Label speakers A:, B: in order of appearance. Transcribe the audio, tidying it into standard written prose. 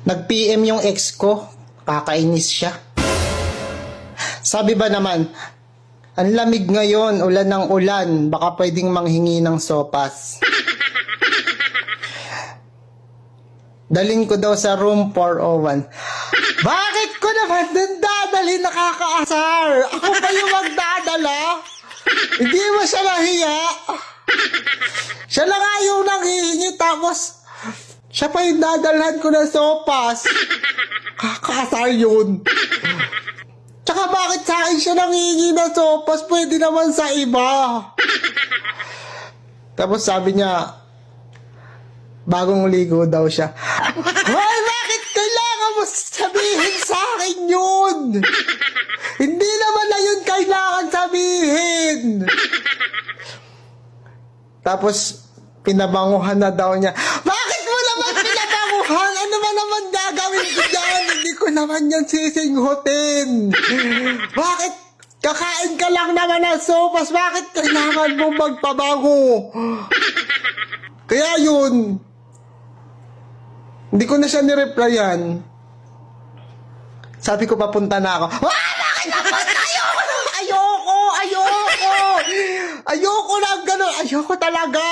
A: Nag-PM yung ex ko. Kakainis siya. Sabi ba naman, ang lamig ngayon, ulan ng ulan. Baka pwedeng manghingi ng sopas. Dalhin ko daw sa room 401. Bakit ko naman din dadalhin, nakakaasar? Ako pa yung magdadala? Hindi mo siya nahiya? Siya lang nga yung nanghihingi, tapos siya pa yung dadalhan ko ng sopas. Kakasar yun. Tsaka bakit sa akin siya nanghihingi ng sopas? Pwede naman sa iba. Tapos sabi niya, bagong ligo daw siya. Why, bakit kailangan mo sabihin sa akin yun? Hindi naman na yun kailangan sabihin. Tapos, pinabanguhan na daw niya. Bakit mo naman pinabanguhan? Ano ba naman gagawin ko dyan? Hindi ko naman yan sisinghutin. Bakit? Kakain ka lang naman ng sopas. Bakit kailangan mo magpabango? Kaya yun, hindi ko na siya nireplyan. Sabi ko, papunta na ako. Bakit napunta? Ayoko! Ayoko lang ganun. Ayoko talaga.